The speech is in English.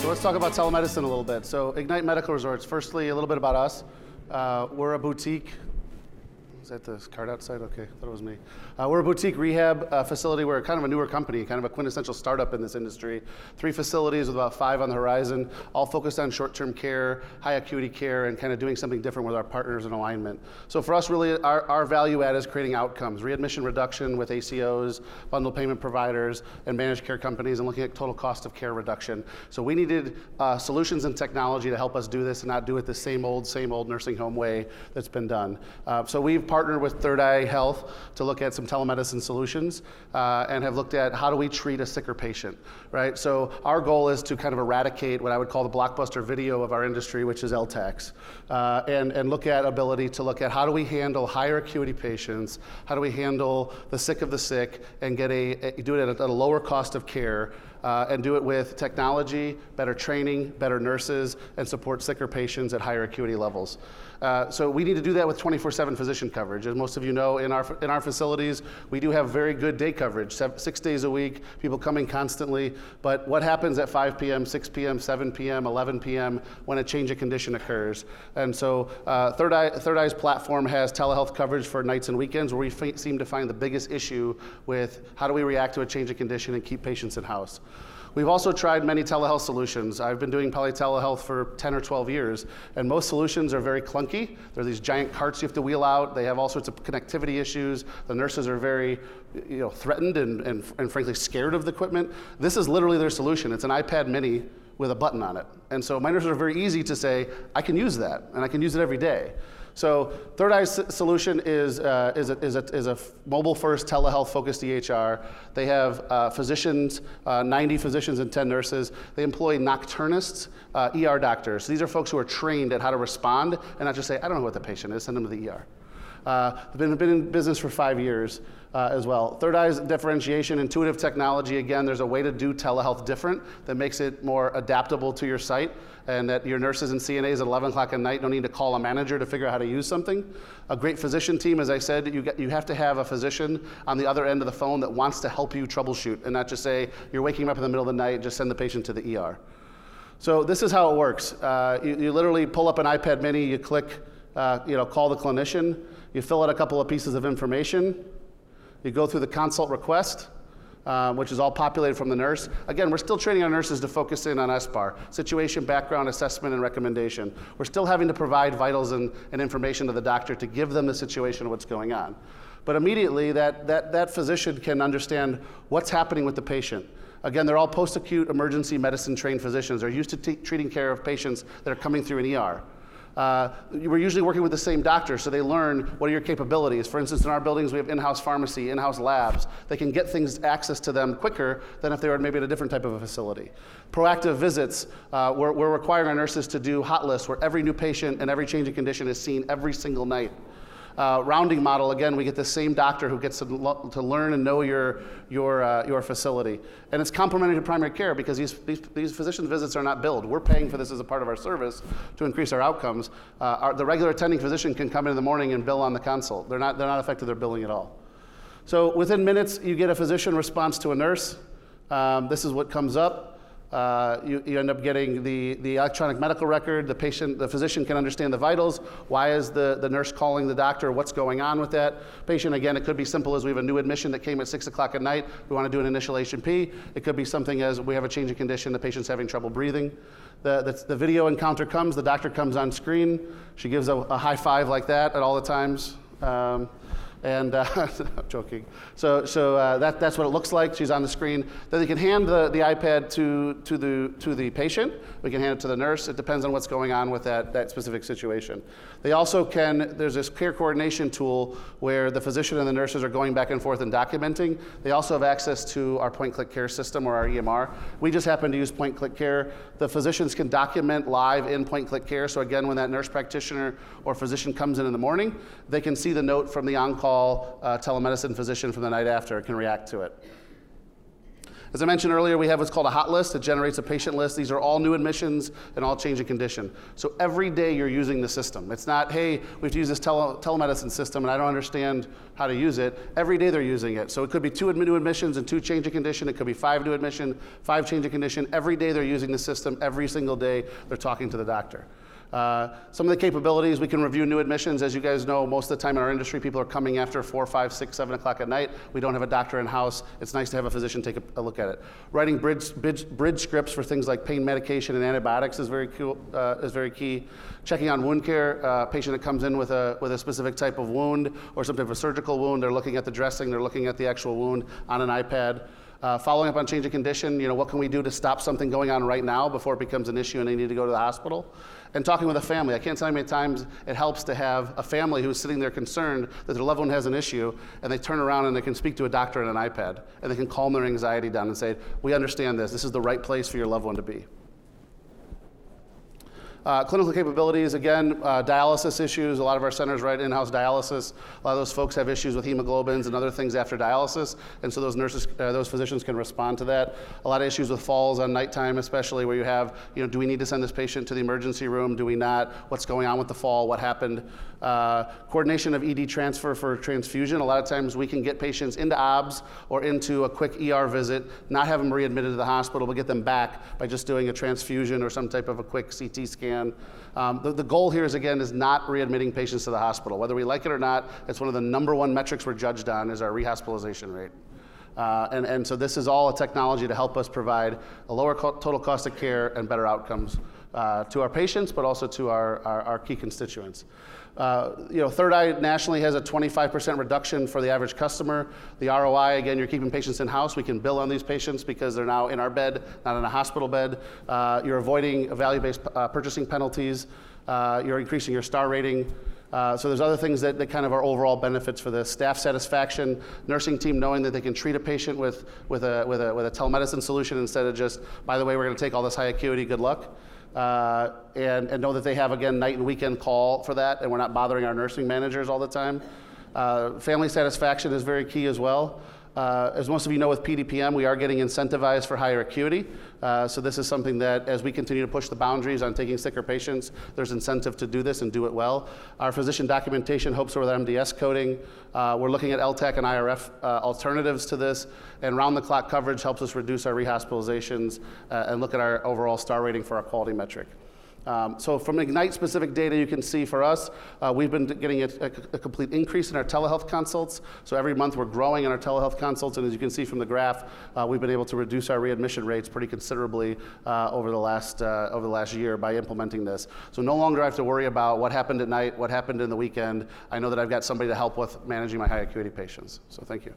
So let's talk about telemedicine a little bit. So Ignite Medical Resorts, firstly, a little bit about us. We're a boutique. Is that the card outside? Okay, I thought it was me. We're a boutique rehab facility. We're kind of a newer company, kind of a quintessential startup in this industry. 3 facilities with about 5 on the horizon, all focused on short-term care, high acuity care, and kind of doing something different with our partners in alignment. So for us, really, our value add is creating outcomes, readmission reduction with ACOs, bundle payment providers, and managed care companies, and looking at total cost of care reduction. So we needed solutions and technology to help us do this and not do it the same old nursing home way that's been done. So we've partnered with Third Eye Health to look at some telemedicine solutions and have looked at how do we treat a sicker patient, right? So our goal is to kind of eradicate what I would call the blockbuster video of our industry, which is LTACs, and look at ability to look at how do we handle higher acuity patients, how do we handle the sick of the sick, and do it at a lower cost of care, and do it with technology, better training, better nurses, and support sicker patients at higher acuity levels. So we need to do that with 24/7 physician coverage. As most of you know, in our facilities, we do have very good day coverage, 6 days a week, people coming constantly. But what happens at 5 p.m., 6 p.m., 7 p.m., 11 p.m. when a change of condition occurs? And so Third Eye's platform has telehealth coverage for nights and weekends, where we seem to find the biggest issue with how do we react to a change of condition and keep patients in-house. We've also tried many telehealth solutions. I've been doing telehealth for 10 or 12 years, and most solutions are very clunky. They're these giant carts you have to wheel out. They have all sorts of connectivity issues. The nurses are very threatened and frankly scared of the equipment. This is literally their solution. It's an iPad mini with a button on it. And so my nurses are very easy to say, I can use that, and I can use it every day. So Third Eye's solution is a mobile-first telehealth-focused EHR. They have physicians, 90 physicians and 10 nurses. They employ nocturnists, ER doctors. So these are folks who are trained at how to respond and not just say, I don't know what the patient is, send them to the ER. They've been in business for 5 years as well. Third Eye's differentiation, intuitive technology. Again, there's a way to do telehealth different that makes it more adaptable to your site, and that your nurses and CNAs at 11 o'clock at night don't need to call a manager to figure out how to use something. A great physician team, as I said, you have to have a physician on the other end of the phone that wants to help you troubleshoot and not just say, you're waking up in the middle of the night, just send the patient to the ER. So this is how it works. You literally pull up an iPad mini, you click, call the clinician, you fill out a couple of pieces of information, you go through the consult request, which is all populated from the nurse. Again, we're still training our nurses to focus in on SBAR, situation, background, assessment, and recommendation. We're still having to provide vitals and information to the doctor to give them the situation of what's going on. But immediately, that physician can understand what's happening with the patient. Again, they're all post-acute emergency medicine trained physicians. They're used to treating care of patients that are coming through an ER. We're usually working with the same doctor, so they learn what are your capabilities. For instance, in our buildings, we have in-house pharmacy, in-house labs. They can get access to them quicker than if they were maybe at a different type of a facility. Proactive visits, we're requiring our nurses to do hot lists where every new patient and every change of condition is seen every single night. Rounding model, again, we get the same doctor who gets to learn and know your facility. And it's complementary to primary care because these physician visits are not billed. We're paying for this as a part of our service to increase our outcomes. The regular attending physician can come in the morning and bill on the consult. They're not affected their billing at all. So within minutes, you get a physician response to a nurse. This is what comes up. You end up getting the electronic medical record. The physician can understand the vitals. Why is the nurse calling the doctor? What's going on with that patient? Again, it could be simple as we have a new admission that came at 6 o'clock at night. We want to do an initial H&P. It could be something as we have a change of condition. The patient's having trouble breathing. The video encounter comes. The doctor comes on screen. She gives a high five like that at all the times. I'm joking. So that's what it looks like. She's on the screen. Then they can hand the iPad to the patient. We can hand it to the nurse. It depends on what's going on with that specific situation. They also there's this care coordination tool where the physician and the nurses are going back and forth and documenting. They also have access to our point-click care system or our EMR. We just happen to use point-click care. The physicians can document live in point-click care. So again, when that nurse practitioner or physician comes in the morning, they can see the note from the on-call telemedicine physician from the night after, can react to it. As I mentioned earlier, we have what's called a hot list. It generates a patient list. These are all new admissions and all change in condition. So every day you're using the system. It's not, hey, we have to use this telemedicine system and I don't understand how to use it. Every day they're using it. So it could be 2 new admissions and 2 change in condition. It could be 5 new admission, 5 change in condition. Every day they're using the system. Every single day they're talking to the doctor. Some of the capabilities, we can review new admissions. As you guys know, most of the time in our industry, people are coming after 4, 5, 6, 7 o'clock at night. We don't have a doctor in-house. It's nice to have a physician take a look at it. Writing bridge scripts for things like pain medication and antibiotics is very key. Checking on wound care, a patient that comes in with a specific type of wound or some type of surgical wound, they're looking at the dressing, they're looking at the actual wound on an iPad. Following up on change of condition, what can we do to stop something going on right now before it becomes an issue and they need to go to the hospital? And talking with a family. I can't tell you how many times it helps to have a family who's sitting there concerned that their loved one has an issue, and they turn around and they can speak to a doctor on an iPad, and they can calm their anxiety down and say, we understand this. This is the right place for your loved one to be. Clinical capabilities, again, dialysis issues. A lot of our centers write in-house dialysis. A lot of those folks have issues with hemoglobins and other things after dialysis, and so those physicians can respond to that. A lot of issues with falls on nighttime, especially where you have, do we need to send this patient to the emergency room? Do we not? What's going on with the fall? What happened? Coordination of ED transfer for transfusion. A lot of times we can get patients into OBS or into a quick ER visit, not have them readmitted to the hospital, but get them back by just doing a transfusion or some type of a quick CT scan. The goal here is not readmitting patients to the hospital. Whether we like it or not, it's one of the #1 metrics we're judged on is our rehospitalization rate. And so this is all a technology to help us provide a lower total cost of care and better outcomes to our patients, but also to our key constituents. Third Eye nationally has a 25% reduction for the average customer. The ROI, again, you're keeping patients in-house. We can bill on these patients because they're now in our bed, not in a hospital bed. You're avoiding value-based purchasing penalties. You're increasing your star rating. So there's other things that kind of are overall benefits for this. Staff satisfaction, nursing team knowing that they can treat a patient with a telemedicine solution instead of just, by the way, we're going to take all this high acuity, good luck. And know that they have, again, night and weekend call for that, and we're not bothering our nursing managers all the time. Family satisfaction is very key as well. As most of you know, with PDPM, we are getting incentivized for higher acuity. So this is something that, as we continue to push the boundaries on taking sicker patients, there's incentive to do this and do it well. Our physician documentation hopes with MDS coding. We're looking at LTAC and IRF alternatives to this, and round-the-clock coverage helps us reduce our rehospitalizations and look at our overall star rating for our quality metric. So from Ignite-specific data, you can see for us, we've been getting a complete increase in our telehealth consults. So every month we're growing in our telehealth consults, and as you can see from the graph, we've been able to reduce our readmission rates pretty considerably over the last year by implementing this. So no longer I have to worry about what happened at night, what happened in the weekend. I know that I've got somebody to help with managing my high acuity patients. So thank you.